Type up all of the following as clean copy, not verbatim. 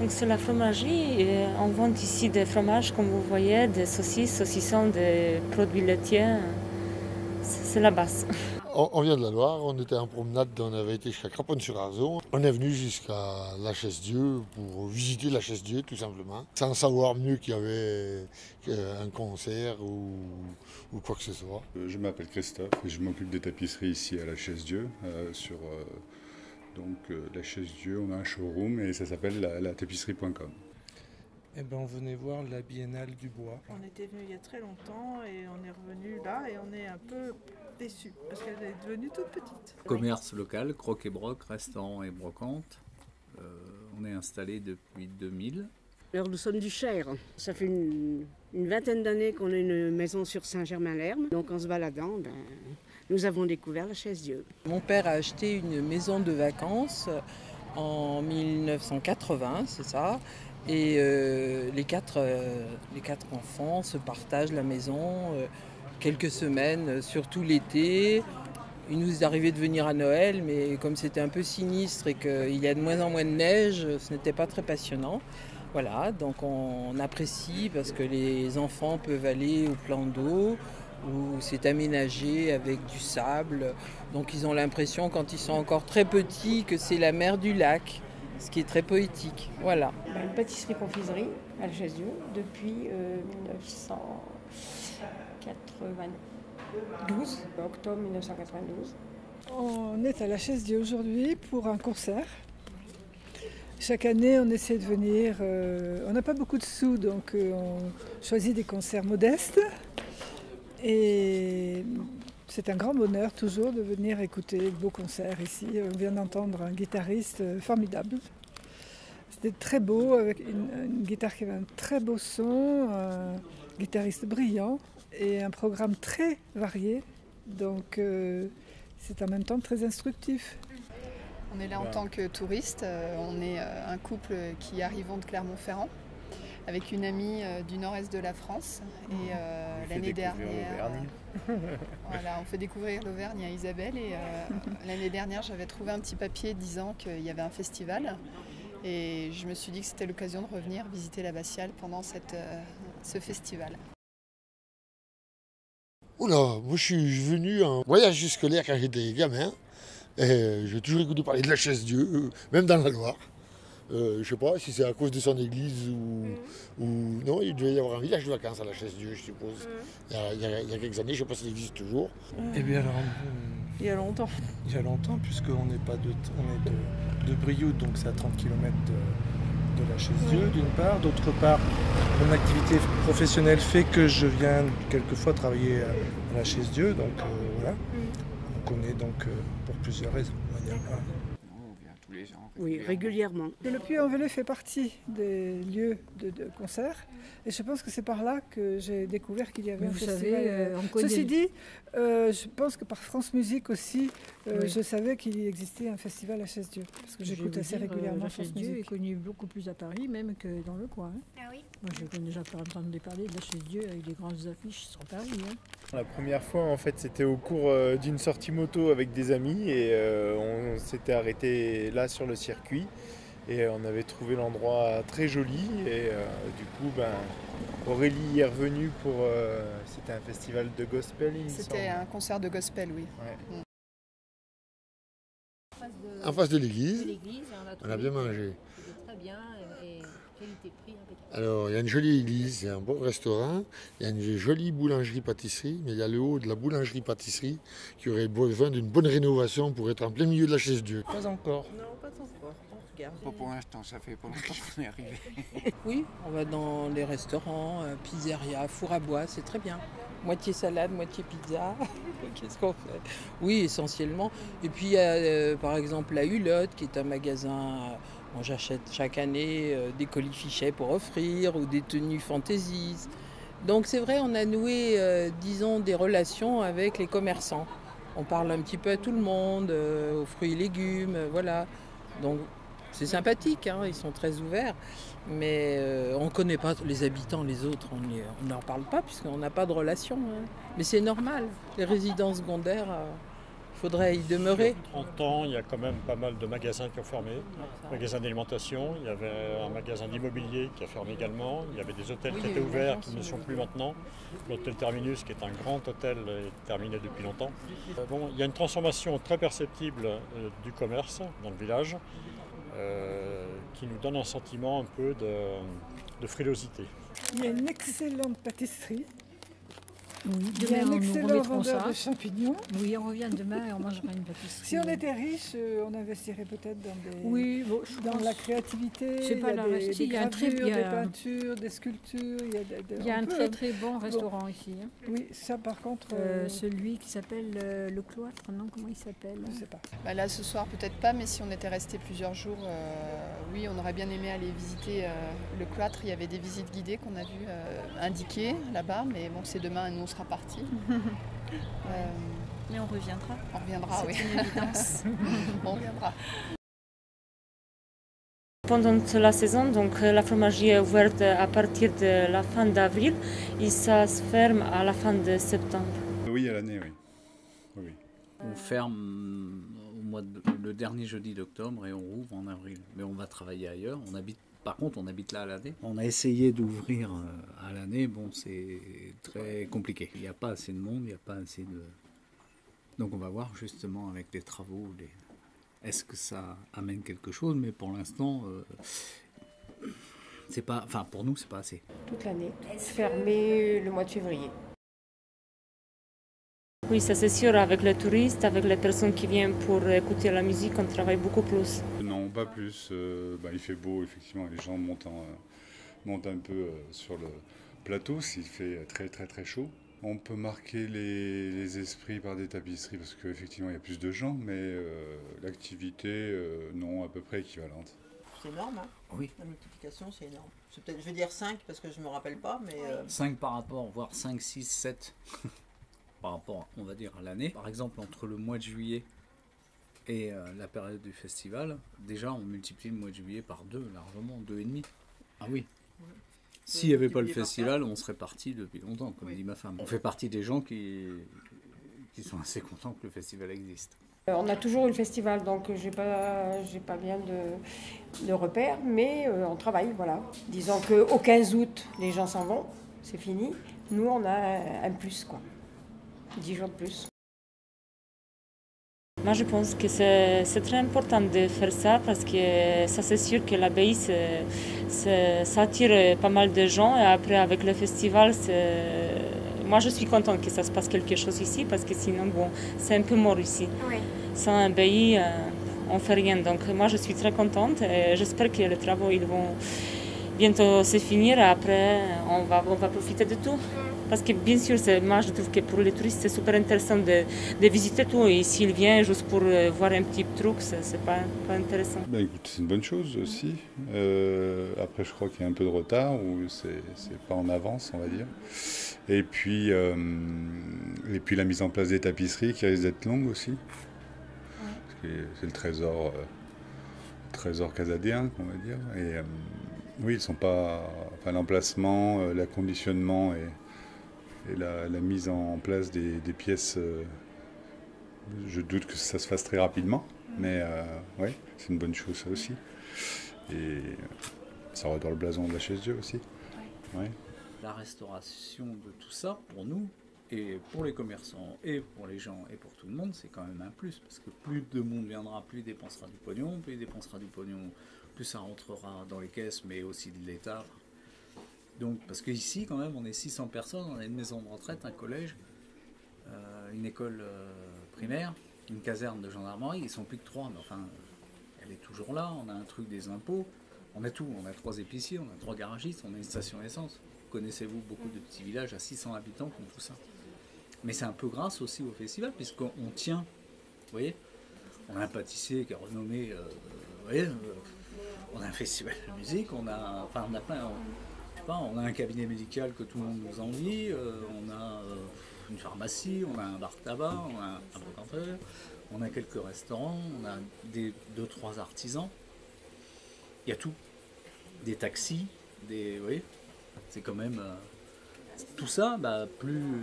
Donc c'est la fromagerie. Et on vend ici des fromages, comme vous voyez, des saucisses, saucissons, des produits laitiers. C'est la base. On vient de la Loire, on était en promenade, on avait été jusqu'à Craponne-sur-Arzon. On est venu jusqu'à la Chaise-Dieu pour visiter la Chaise-Dieu tout simplement, sans savoir mieux qu'il y avait un concert ou quoi que ce soit. Je m'appelle Christophe et je m'occupe des tapisseries ici à la Chaise-Dieu. La Chaise-Dieu, on a un showroom et ça s'appelle la tapisserie.com. Eh ben, on venait voir la Biennale du Bois. On était venu il y a très longtemps et on est revenu là et on est un peu déçus parce qu'elle est devenue toute petite. Commerce local, croque et broc, restaurant et brocante. On est installé depuis 2000. Alors nous sommes du Cher. Ça fait une vingtaine d'années qu'on a une maison sur Saint-Germain-l'Herbe. Donc en se baladant, nous avons découvert la Chaise-Dieu. Mon père a acheté une maison de vacances en 1980, c'est ça. Et les quatre enfants se partagent la maison quelques semaines, surtout l'été. Il nous est arrivé de venir à Noël, mais comme c'était un peu sinistre et qu'il y a de moins en moins de neige, ce n'était pas très passionnant. Voilà, donc on apprécie parce que les enfants peuvent aller au plan d'eau où c'est aménagé avec du sable. Donc ils ont l'impression, quand ils sont encore très petits, que c'est la mer du lac. Ce qui est très poétique, voilà. Une pâtisserie-confiserie à la Chaise-Dieu depuis 1992, octobre 1992. On est à la Chaise-Dieu aujourd'hui pour un concert. Chaque année, on essaie de venir. On n'a pas beaucoup de sous, donc on choisit des concerts modestes. Et c'est un grand bonheur toujours de venir écouter de beaux concerts ici. On vient d'entendre un guitariste formidable. C'était très beau, avec une guitare qui avait un très beau son, un guitariste brillant et un programme très varié. Donc c'est en même temps très instructif. On est là en tant que touriste. On est un couple qui arrivons de Clermont-Ferrand, avec une amie du nord-est de la France. Et l'année dernière, on fait découvrir l'Auvergne à Isabelle. Et l'année dernière, j'avais trouvé un petit papier disant qu'il y avait un festival. Et je me suis dit que c'était l'occasion de revenir visiter l'Abbatiale pendant ce festival. Oula, moi je suis venu en voyage scolaire quand j'étais gamin. Et j'ai toujours écouté parler de la Chaise-Dieu, même dans la Loire. Je sais pas si c'est à cause de son église ou non, il devait y avoir un village de vacances à la Chaise-Dieu, je suppose. Il y a quelques années, je ne sais pas s'il existe toujours. Eh bien alors, Il y a longtemps. il y a longtemps, puisqu'on est de Brioude, donc c'est à 30 km de la Chaise-Dieu d'une part. D'autre part, mon activité professionnelle fait que je viens quelquefois travailler à la Chaise-Dieu, donc voilà. On connaît donc pour plusieurs raisons, on va dire. Voilà. Oui, régulièrement. Et le Puy-en-Velay fait partie des lieux de concert. Et je pense que c'est par là que j'ai découvert qu'il y avait un festival. Ceci dit, je pense que par France Musique aussi, je savais qu'il existait un festival à Chaise-Dieu. Parce que j'écoute assez régulièrement la France Chaise-Dieu Musique. est connue beaucoup plus à Paris même que dans le coin. Ah oui. Moi j'ai déjà entendu parler de la Chaise-Dieu avec des grandes affiches sur Paris. La première fois, en fait, c'était au cours d'une sortie moto avec des amis et on s'était arrêté là sur le circuit et on avait trouvé l'endroit très joli et du coup, Aurélie est revenue pour... c'était un festival de gospel, il me semble. C'était un concert de gospel, oui. Ouais. En face de l'église, on a bien mangé. Très bien et qualité-prix. Alors, il y a une jolie église, il y a un bon restaurant, il y a une jolie boulangerie-pâtisserie, mais il y a le haut de la boulangerie-pâtisserie qui aurait besoin d'une bonne rénovation pour être en plein milieu de la Chaise-Dieu. Pas encore. Non, pas encore. On regarde. Pas pour l'instant, ça fait pas longtemps qu'on est arrivé. Oui, on va dans les restaurants, pizzeria, four à bois, c'est très bien. Moitié salade, moitié pizza. Qu'est-ce qu'on fait? Oui, essentiellement. Et puis il y a par exemple la Hulotte, qui est un magasin. J'achète chaque année des colifichets pour offrir ou des tenues fantaisies. Donc c'est vrai, on a noué, disons, des relations avec les commerçants. On parle un petit peu à tout le monde, aux fruits et légumes, voilà. Donc c'est sympathique, hein, ils sont très ouverts. Mais on ne connaît pas les habitants, les autres, on n'en parle pas puisqu'on n'a pas de relation. Hein. Mais c'est normal, les résidents secondaires faudrait y demeurer. 30 ans, il y a quand même pas mal de magasins qui ont fermé. Magasins d'alimentation, il y avait un magasin d'immobilier qui a fermé également. Il y avait des hôtels qui étaient ouverts, qui ne sont plus maintenant. L'hôtel Terminus, qui est un grand hôtel, est terminé depuis longtemps. Bon, il y a une transformation très perceptible du commerce dans le village qui nous donne un sentiment un peu de frilosité. Il y a une excellente pâtisserie. Oui, Il y a demain, un nous excellent remettrons vendeur ça. de champignons. Oui, on revient demain et on mangera une pâtisserie. Si on était riche, on investirait peut-être dans des... Oui, bon, je dans pense- la créativité. C'est pas il y a la des, resti- des il y a un très gravures, bien- des peintures, des sculptures. Il y a on un peut, très hein. très bon restaurant ici. Hein. Oui, ça par contre... Celui qui s'appelle le Cloître, non? Comment il s'appelle? Je sais pas. Bah là, ce soir, peut-être pas, mais si on était resté plusieurs jours, oui, on aurait bien aimé aller visiter le cloître. Il y avait des visites guidées qu'on a vues indiquées là-bas, mais bon, c'est demain et nous, on sera partis. Mais on reviendra. On reviendra, oui. C'est une évidence. On reviendra. Pendant la saison, donc, la fromagerie est ouverte à partir de la fin d'avril et ça se ferme à la fin de septembre. Oui, à l'année, oui. Oui. On ferme le dernier jeudi d'octobre et on rouvre en avril. Mais on va travailler ailleurs. Par contre, on habite là à l'année. On a essayé d'ouvrir à l'année. Bon, c'est très compliqué. Il n'y a pas assez de monde, il n'y a pas assez de... Donc on va voir justement avec les travaux, est-ce que ça amène quelque chose. Mais pour l'instant, c'est pas... Enfin, pour nous, c'est pas assez. Toute l'année. Fermé le mois de février. Oui, ça c'est sûr, avec les touristes, avec les personnes qui viennent pour écouter la musique, on travaille beaucoup plus. Non, pas plus. Il fait beau, effectivement, les gens montent un peu sur le plateau s'il fait très très très chaud. On peut marquer les esprits par des tapisseries parce qu'effectivement il y a plus de gens, mais l'activité, non, à peu près équivalente. C'est énorme, hein? Oui. La multiplication, c'est énorme. C'est peut-être, je vais dire 5 parce que je ne me rappelle pas, mais... 5 par rapport, voire 5, 6, 7 par rapport, on va dire, à l'année. Par exemple, entre le mois de juillet et la période du festival, déjà on multiplie le mois de juillet par 2, largement, 2,5. Ah oui. S'il n'y avait pas le festival, on serait parti depuis longtemps, comme dit ma femme. On fait partie des gens qui sont assez contents que le festival existe. On a toujours eu le festival, donc j'ai pas bien de repères, mais on travaille, voilà. Disons qu'au 15 août, les gens s'en vont, c'est fini. Nous, on a un plus, quoi. 10 jours de plus. Moi, je pense que c'est très important de faire ça parce que ça, c'est sûr que l'abbaye, ça attire pas mal de gens. Et après, avec le festival, moi, je suis contente que ça se passe quelque chose ici parce que sinon, bon, c'est un peu mort ici. Oui. Sans abbaye, on ne fait rien. Donc, moi, je suis très contente et j'espère que les travaux ils vont bientôt se finir. Après, on va profiter de tout. Parce que bien sûr, moi je trouve que pour les touristes, c'est super intéressant de visiter tout. Et s'ils viennent juste pour voir un petit truc, c'est pas intéressant. Écoute, c'est une bonne chose aussi. Après, je crois qu'il y a un peu de retard, ou c'est pas en avance, on va dire. Et puis la mise en place des tapisseries qui risque d'être longue aussi. Parce que c'est le trésor casadien, on va dire. Et oui, ils sont pas... Enfin, l'emplacement, l'acconditionnement et la mise en place des pièces, je doute que ça se fasse très rapidement, mais ouais, c'est une bonne chose ça aussi. Et ça redore le blason de la Chaise-Dieu aussi. Ouais. La restauration de tout ça, pour nous, et pour les commerçants, et pour les gens, et pour tout le monde, c'est quand même un plus, parce que plus de monde viendra, plus il dépensera du pognon, plus ça rentrera dans les caisses, mais aussi de l'État. Donc, parce qu'ici, quand même, on est 600 personnes, on a une maison de retraite, un collège, une école primaire, une caserne de gendarmerie, ils sont plus que 3, mais enfin, elle est toujours là, on a un truc des impôts, on a tout, on a 3 épiciers, on a 3 garagistes, on a une station essence. Connaissez-vous beaucoup de petits villages à 600 habitants qui ont tout ça? Mais c'est un peu grâce aussi au festival, puisqu'on tient, vous voyez, on a un pâtissier qui est renommé, vous voyez, on a un festival de musique, on a plein... On a un cabinet médical que tout le monde nous envie, on a une pharmacie, on a un bar tabac, on a un brocanteur, on a quelques restaurants, on a 2-3 artisans. Il y a tout. Des taxis, vous voyez, c'est quand même... tout ça,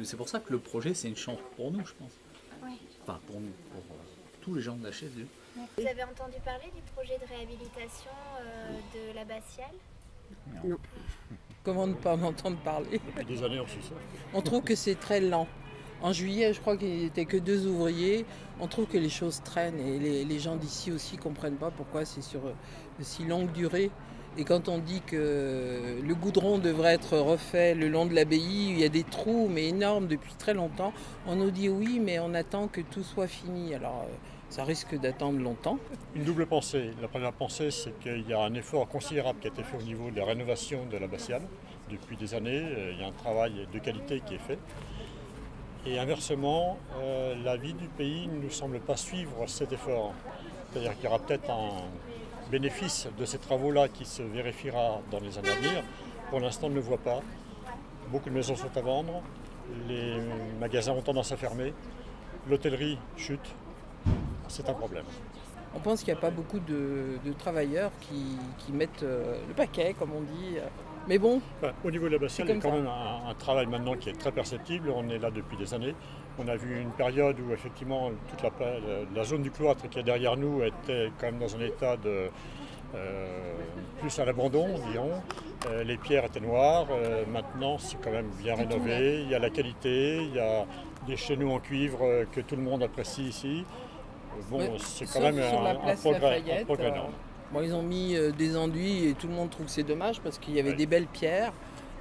c'est pour ça que le projet, c'est une chance pour nous, je pense. Oui. Enfin, pour nous, pour tous les gens de la Chaise-Dieu. Vous avez entendu parler du projet de réhabilitation de l'abbatiale? Non. Comment ne pas en entendre parler? Depuis des années, on suit ça. On trouve que c'est très lent. En juillet, je crois qu'il n'y était que 2 ouvriers. On trouve que les choses traînent et les gens d'ici aussi ne comprennent pas pourquoi c'est sur de si longue durée. Et quand on dit que le goudron devrait être refait le long de l'abbaye, il y a des trous mais énormes depuis très longtemps, on nous dit oui, mais on attend que tout soit fini. Alors ça risque d'attendre longtemps. Une double pensée. La première pensée, c'est qu'il y a un effort considérable qui a été fait au niveau de la rénovation de l'abbatiale. Depuis des années, il y a un travail de qualité qui est fait. Et inversement, la vie du pays ne nous semble pas suivre cet effort. C'est-à-dire qu'il y aura peut-être un bénéfice de ces travaux-là qui se vérifiera dans les années à venir. Pour l'instant, on ne le voit pas. Beaucoup de maisons sont à vendre, les magasins ont tendance à fermer, l'hôtellerie chute. C'est un problème. On pense qu'il n'y a pas beaucoup de travailleurs qui mettent le paquet, comme on dit. Mais bon. Au niveau de l'abbatiale, il y a quand même un travail maintenant qui est très perceptible. On est là depuis des années. On a vu une période où effectivement toute la zone du cloître qui est derrière nous était quand même dans un état de plus à l'abandon, dirons. Les pierres étaient noires. Maintenant, c'est quand même bien rénové. Il y a la qualité, il y a des chéneaux en cuivre que tout le monde apprécie ici. Bon, ouais, c'est quand même un progrès énorme. Bon, ils ont mis des enduits et tout le monde trouve que c'est dommage parce qu'il y avait des belles pierres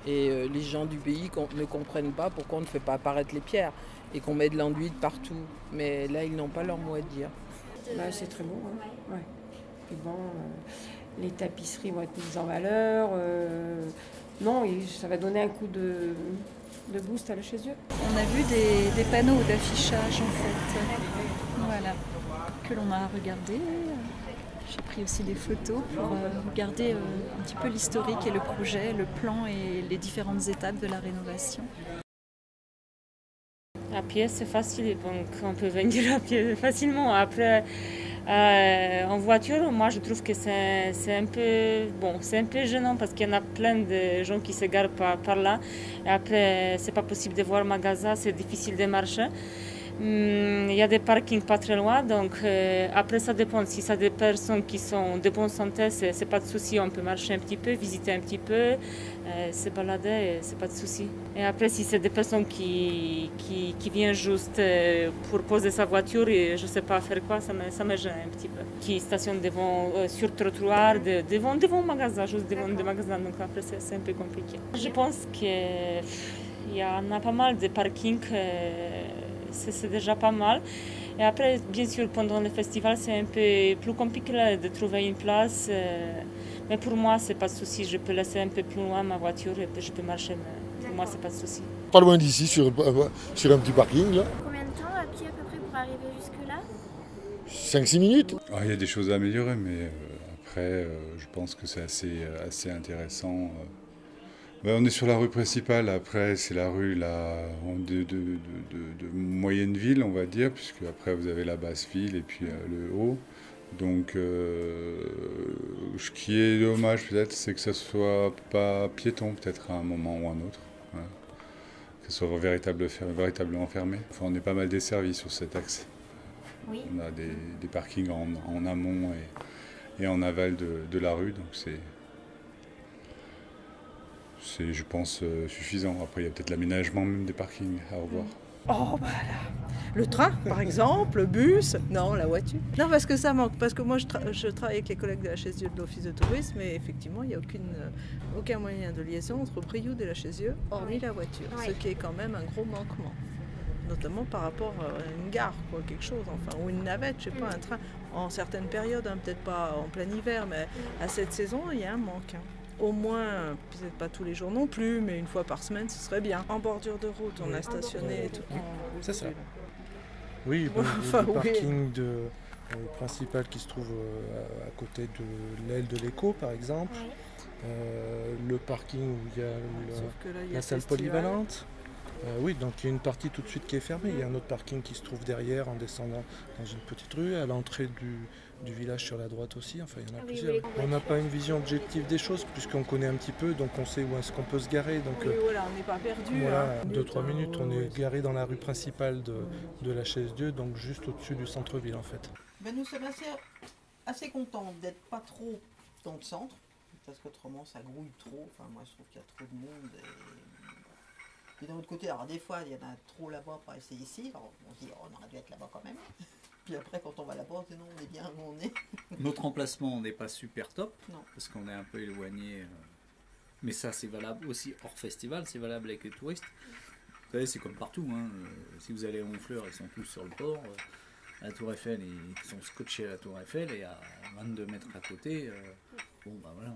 et les gens du pays ne comprennent pas pourquoi on ne fait pas apparaître les pierres et qu'on met de l'enduit de partout. Mais là, ils n'ont pas leur mot à dire. Là, c'est très beau. Hein. Ouais. Et bon, les tapisseries vont être mises en valeur. Non, ça va donner un coup de boost à la Chaise-Dieu. On a vu des panneaux d'affichage en fait. Voilà, que l'on a regardé. J'ai pris aussi des photos pour regarder un petit peu l'historique et le projet, le plan et les différentes étapes de la rénovation. À pied, c'est facile, donc on peut venir à pied facilement. Après, en voiture, moi je trouve que c'est un peu gênant parce qu'il y en a plein de gens qui se garent par là. Et après, c'est pas possible de voir le magasin, c'est difficile de marcher. Il y a des parkings pas très loin, donc après ça dépend. Si c'est des personnes qui sont de bonne santé, c'est pas de souci. On peut marcher un petit peu, visiter un petit peu, se balader, c'est pas de souci. Et après, si c'est des personnes qui viennent juste pour poser sa voiture et je sais pas faire quoi, ça me gêne un petit peu. Qui stationnent sur le trottoir, devant le magasin, juste devant le magasin. Donc après, c'est un peu compliqué. Je pense qu'il y en a pas mal de parkings. C'est déjà pas mal. Et après, bien sûr, pendant le festival, c'est un peu plus compliqué de trouver une place. Mais pour moi, c'est pas de souci. Je peux laisser un peu plus loin ma voiture et je peux marcher. Mais pour moi, c'est pas de souci. Pas loin d'ici, sur un petit parking. Là. Combien de temps à pied à peu près pour arriver jusque-là? 5-6 minutes. Il y a des choses à améliorer, mais après, je pense que c'est assez intéressant. On est sur la rue principale, après c'est la rue de moyenne ville, on va dire, puisque après vous avez la basse ville et puis le haut. Donc ce qui est dommage peut-être, c'est que ça ne soit pas piéton peut-être à un moment ou à un autre. Voilà. Que ce soit véritablement fermé. Enfin, on est pas mal desservi sur cet axe. Oui. On a des parkings en amont et en aval de la rue, donc c'est, je pense, suffisant. Après, il y a peut-être l'aménagement même des parkings à revoir. Oh, voilà. Le train, par exemple, le bus. Non, la voiture. Non, parce que ça manque. Parce que moi, je travaille avec les collègues de la Chaise-Dieu de l'Office de tourisme, et effectivement, il n'y a aucun moyen de liaison entre Brioude et la Chaise-Dieu, hormis la voiture. Ce qui est quand même un gros manquement. Notamment par rapport à une gare, quoi, quelque chose, enfin, ou une navette, je sais pas, un train. En certaines périodes, hein, peut-être pas en plein hiver, mais à cette saison, il y a un manque. Hein. Au moins, peut-être pas tous les jours non plus, mais une fois par semaine, ce serait bien. En bordure de route, on a stationné tout. C'est ça. Oui, le parking principal qui se trouve à côté de l'aile de l'Écho, par exemple. Le parking où il y a la salle polyvalente. Oui, donc il y a une partie tout de suite qui est fermée. Il y a un autre parking qui se trouve derrière en descendant dans une petite rue, à l'entrée du village sur la droite aussi. Enfin, il y en a plusieurs. On n'a pas une vision objective des choses puisqu'on connaît un petit peu, donc on sait où est-ce qu'on peut se garer. Donc, oui, voilà, on n'est pas perdu. Voilà, 2-3 minutes, on est garé dans la rue principale de la Chaise-Dieu, donc juste au-dessus du centre-ville en fait. Ben, nous sommes assez contents d'être pas trop dans le centre, parce qu'autrement ça grouille trop. Enfin, moi je trouve qu'il y a trop de monde. Et d'un autre côté, alors des fois il y en a trop là-bas pour rester ici, alors on se dit oh, on aurait dû être là-bas quand même. Puis après quand on va là-bas, on se dit non, on est bien où on est. Notre emplacement n'est pas super top, non. Parce qu'on est un peu éloigné. Mais ça c'est valable aussi hors festival, c'est valable avec les touristes. Vous savez, c'est comme partout. Hein. Si vous allez à Honfleur, ils sont tous sur le port. À la Tour Eiffel, ils sont scotchés à la Tour Eiffel et à 22 mètres à côté. Bon bah voilà.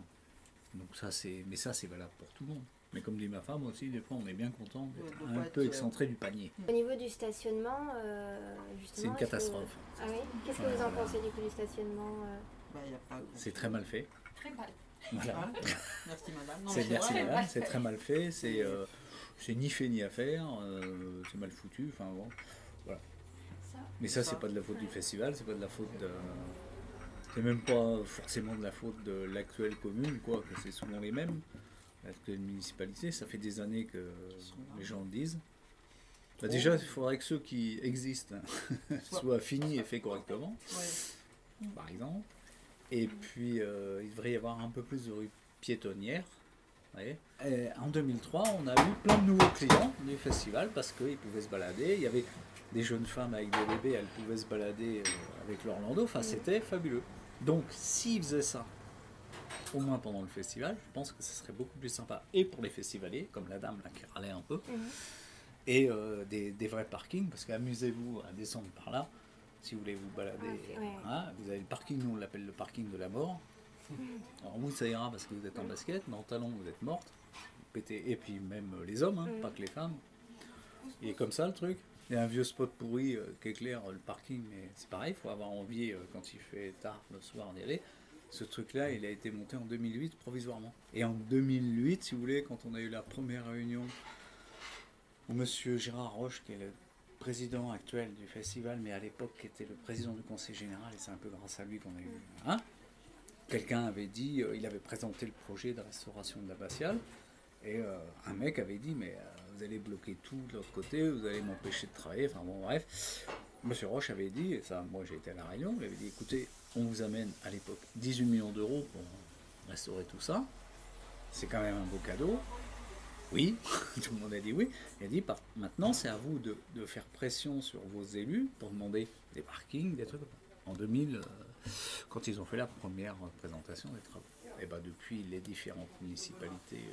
Donc ça c'est valable pour tout le monde. Mais comme dit ma femme aussi, des fois on est bien content d'être un peu excentré du panier. Au niveau du stationnement, justement... C'est une catastrophe. Ah oui? Qu'est-ce que vous en pensez du coup du stationnement C'est très mal fait. Très mal. Voilà. Merci madame. Merci madame, c'est très mal fait, c'est ni fait ni à faire, c'est mal foutu, enfin bon, voilà. Mais ça c'est pas de la faute du festival, c'est pas de la faute de... C'est même pas forcément de la faute de l'actuelle commune, quoi, que c'est souvent les mêmes. L'actuelle municipalité, ça fait des années que les gens le disent. Bah déjà, il faudrait que ceux qui existent soient finis et faits correctement, par exemple. Et puis, il devrait y avoir un peu plus de rues piétonnières. Et en 2003, on a eu plein de nouveaux clients du festival parce qu'ils pouvaient se balader. Il y avait des jeunes femmes avec des bébés, elles pouvaient se balader avec leur landau. Enfin, c'était fabuleux. Donc, s'ils faisaient ça, au moins pendant le festival, je pense que ce serait beaucoup plus sympa. Et pour les festivaliers, comme la dame là qui râlait un peu, et des vrais parkings, parce qu'amusez-vous à descendre par là, si vous voulez vous balader. Hein, vous avez le parking, nous on l'appelle le parking de la mort. Alors vous, ça ira parce que vous êtes en basket, mais en talons, vous êtes morte. Vous pétez, et puis même les hommes, hein, pas que les femmes. Et comme ça le truc. Il y a un vieux spot pourri qui éclaire le parking, mais c'est pareil, il faut avoir envie quand il fait tard le soir d'y aller. Ce truc-là, il a été monté en 2008 provisoirement. Et en 2008, si vous voulez, quand on a eu la première réunion où monsieur Gérard Roche, qui est le président actuel du festival, mais à l'époque qui était le président du conseil général, et c'est un peu grâce à lui qu'on a eu... Hein, quelqu'un avait dit, il avait présenté le projet de restauration de l'abbatiale, et un mec avait dit, mais vous allez bloquer tout de l'autre côté, vous allez m'empêcher de travailler, enfin bon bref. Monsieur Roche avait dit, et ça moi j'ai été à la réunion, il avait dit, écoutez, on vous amène à l'époque 18 millions d'euros pour restaurer tout ça, c'est quand même un beau cadeau. Oui, tout le monde a dit oui. Il a dit, maintenant c'est à vous de faire pression sur vos élus pour demander des parkings, des trucs. En 2000, quand ils ont fait la première présentation des travaux. Et bien depuis les différentes municipalités.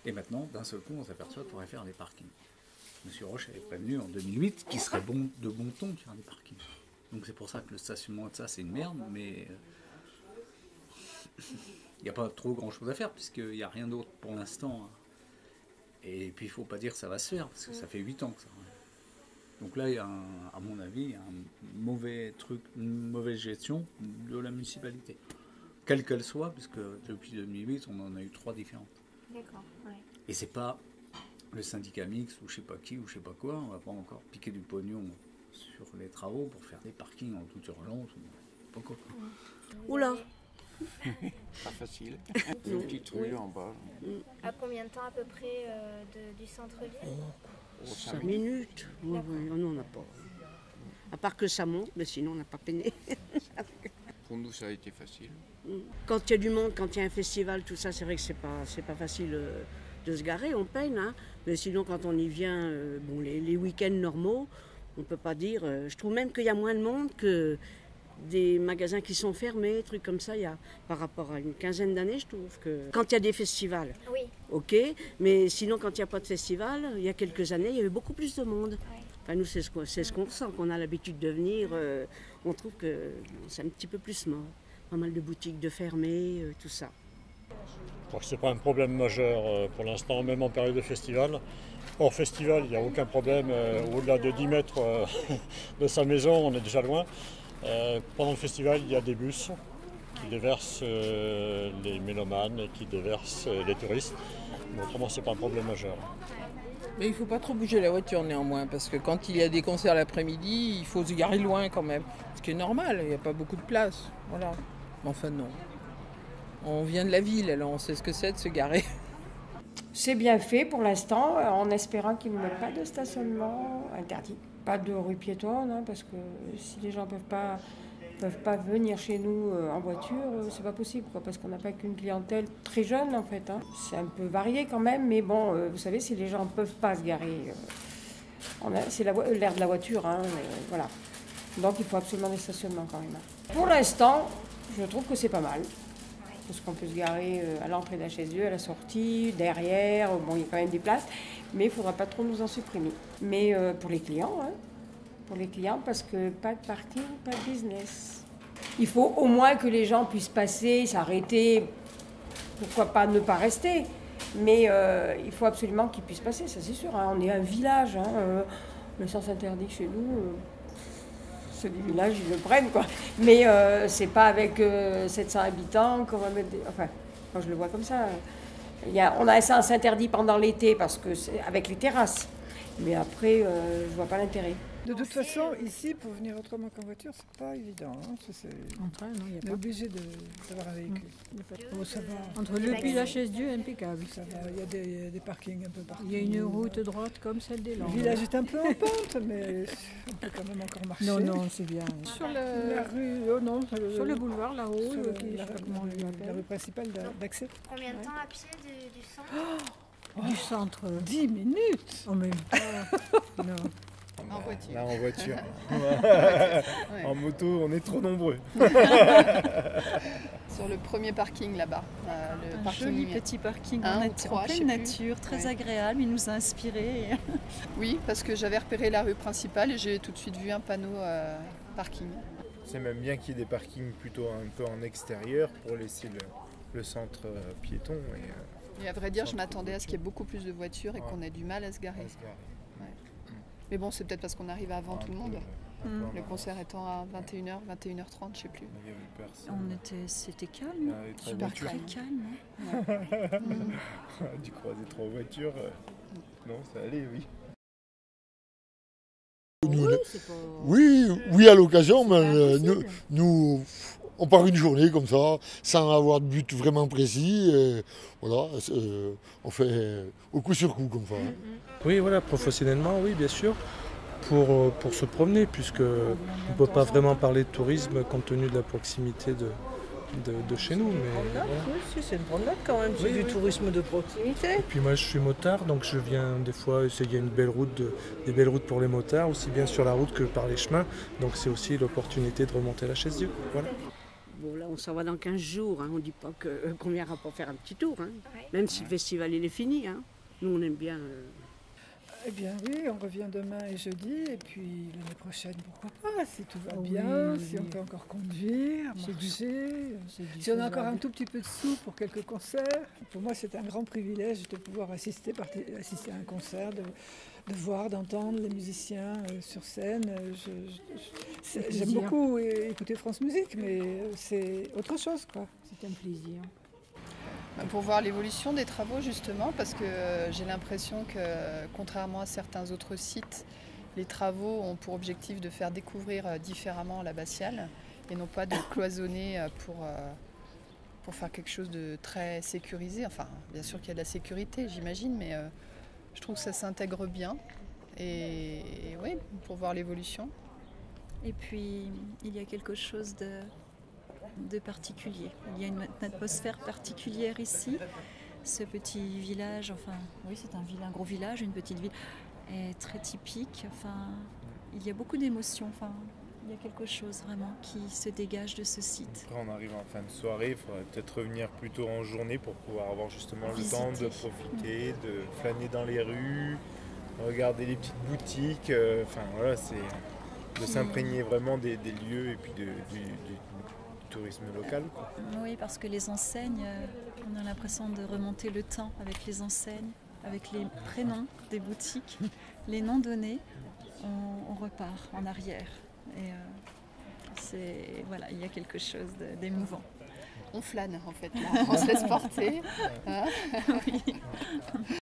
Et maintenant, d'un seul coup, on s'aperçoit qu'il faudrait faire des parkings. Monsieur Roche avait prévenu en 2008 qu'il serait de bon ton de faire des parkings. Donc c'est pour ça que le stationnement de ça, c'est une merde, mais il n'y a pas trop grand chose à faire, puisqu'il n'y a rien d'autre pour l'instant. Et puis il ne faut pas dire que ça va se faire, parce que ça fait 8 ans que ça. Donc là, il y a, à mon avis, un mauvais truc, une mauvaise gestion de la municipalité. Quelle qu'elle soit, puisque depuis 2008, on en a eu 3 différentes. D'accord, ouais. Et c'est pas le syndicat mixte ou je sais pas qui ou je sais pas quoi, on va pas encore piquer du pognon sur les travaux pour faire des parkings en toute urgence ou pas quoi. Oula. Pas facile. Une petite rue en bas. À combien de temps à peu près du centre-ville? 5 minutes. Oui, non, on n'a pas. À part que ça monte, mais sinon on n'a pas peiné. Pour nous, ça a été facile. Quand il y a du monde, quand il y a un festival, tout ça, c'est vrai que c'est pas facile de se garer, on peine. Hein. Mais sinon, quand on y vient, bon, les week-ends normaux, on ne peut pas dire. Je trouve même qu'il y a moins de monde que des magasins qui sont fermés, trucs comme ça. Il y a, par rapport à une quinzaine d'années, je trouve que quand il y a des festivals, oui. Ok. Mais sinon, quand il n'y a pas de festival, il y a quelques années, il y avait beaucoup plus de monde. Oui. Enfin, nous, c'est ce qu'on ressent, qu'on a l'habitude de venir. On trouve que c'est un petit peu plus mort. Pas mal de boutiques de fermées, tout ça. Je crois que ce n'est pas un problème majeur pour l'instant, même en période de festival. Hors festival, il n'y a aucun problème. Au-delà de 10 mètres de sa maison, on est déjà loin. Pendant le festival, il y a des bus qui déversent les mélomanes et qui déversent les touristes. Mais autrement, ce n'est pas un problème majeur. Mais il ne faut pas trop bouger la voiture néanmoins, parce que quand il y a des concerts l'après-midi, il faut se garer loin quand même. Ce qui est normal, il n'y a pas beaucoup de place. Voilà. Mais enfin non. On vient de la ville, alors on sait ce que c'est de se garer. C'est bien fait pour l'instant, en espérant qu'ils ne mettent pas de stationnement interdit. Pas de rue piétonne, hein, parce que si les gens peuvent pas venir chez nous en voiture, c'est pas possible, quoi, parce qu'on n'a pas qu'une clientèle très jeune en fait. Hein. C'est un peu varié quand même, mais bon, vous savez, si les gens ne peuvent pas se garer, c'est l'air de la voiture, hein, voilà. Donc il faut absolument des stationnements quand même. Pour l'instant, je trouve que c'est pas mal. Parce qu'on peut se garer à l'entrée de la Chaise-Dieu, à la sortie, derrière, bon, il y a quand même des places, mais il ne faudra pas trop nous en supprimer. Mais pour les clients, hein, parce que pas de parking, pas de business. Il faut au moins que les gens puissent passer, s'arrêter, pourquoi pas ne pas rester, mais il faut absolument qu'ils puissent passer, ça c'est sûr. Hein. On est un village, hein, le sens interdit chez nous. Ceux du village, ils le prennent, quoi. Mais c'est pas avec 700 habitants qu'on va mettre des... Enfin, moi je le vois comme ça. On a un sens interdit pendant l'été, parce que c'est avec les terrasses. Mais après, je vois pas l'intérêt. De toute façon, ici, pour venir autrement qu'en voiture, c'est pas évident. Hein. On est obligé d'avoir un véhicule. Oh, ça va. Entre le puits et la Chaise-Dieu, impeccable. Ça va. Il y a des parkings un peu partout. Il y a une route droite comme celle des Landes. Le village est un peu en pente, mais on peut quand même encore marcher. Non, c'est bien. Sur la rue, sur le boulevard là-haut, la rue principale d'accès. Combien de temps à pied du centre? Du centre. 10 minutes. En même temps. Non. En voiture. Là, en voiture. Ouais. En moto, on est trop nombreux. Sur le premier parking là-bas. Un joli petit parking en pleine nature, très agréable. Il nous a inspirés. Oui, parce que j'avais repéré la rue principale et j'ai tout de suite vu un panneau parking. C'est même bien qu'il y ait des parkings plutôt un peu en extérieur pour laisser le centre piéton. Et à vrai dire, je m'attendais à ce qu'il y ait beaucoup plus de voitures et qu'on ait du mal à se garer. Mais bon, c'est peut-être parce qu'on arrive avant tout le monde. Le concert étant à 21h, 21h30, je sais plus. C'était calme, super très calme. Du croiser 3 voitures, non, ça allait, oui. Oui, à l'occasion, mais nous, on part une journée comme ça, sans avoir de but vraiment précis. Et voilà, on fait au coup sur coup comme ça. Hein. Oui, voilà, professionnellement, oui, bien sûr, pour se promener, puisqu'on ne peut pas vraiment parler de tourisme compte tenu de la proximité de chez nous. Mais voilà. Oui, c'est une promenade quand même, c'est du tourisme de proximité. Et puis moi je suis motard, donc je viens des fois essayer des belles routes pour les motards, aussi bien sur la route que par les chemins, donc c'est aussi l'opportunité de remonter la Chaise-Dieu. Voilà. Bon, là on s'en va dans 15 jours, hein. On ne dit pas qu'on viendra pour faire un petit tour, hein. Même si le festival il est fini. Hein. Nous on aime bien... Eh bien oui, on revient demain et jeudi, et puis l'année prochaine, pourquoi pas, si tout va bien, si on peut encore conduire, marcher, si on a encore un tout petit peu de sous pour quelques concerts. Pour moi, c'est un grand privilège de pouvoir assister à un concert, de voir, d'entendre les musiciens sur scène. J'aime beaucoup écouter France Musique, mais c'est autre chose, quoi. C'est un plaisir. Pour voir l'évolution des travaux justement, parce que j'ai l'impression que contrairement à certains autres sites, les travaux ont pour objectif de faire découvrir différemment l'abbatiale et non pas de cloisonner pour faire quelque chose de très sécurisé. Enfin, bien sûr qu'il y a de la sécurité, j'imagine, mais je trouve que ça s'intègre bien. Et oui, pour voir l'évolution. Et puis, il y a quelque chose de particulier. Il y a une atmosphère particulière ici. Ce petit village, enfin, oui, c'est un gros village, une petite ville, est très typique. Enfin, il y a beaucoup d'émotions. Enfin, il y a quelque chose vraiment qui se dégage de ce site. Quand on arrive en fin de soirée, il faudrait peut-être revenir plus tôt en journée pour pouvoir avoir justement le temps de profiter, de flâner dans les rues, regarder les petites boutiques. Enfin, voilà, c'est de s'imprégner vraiment des lieux et puis du tourisme local, quoi. Oui, parce que les enseignes, on a l'impression de remonter le temps avec les enseignes, avec les prénoms des boutiques, les noms donnés, on repart en arrière. Et voilà, il y a quelque chose d'émouvant. On flâne en fait, là. On se laisse porter. Hein. Oui.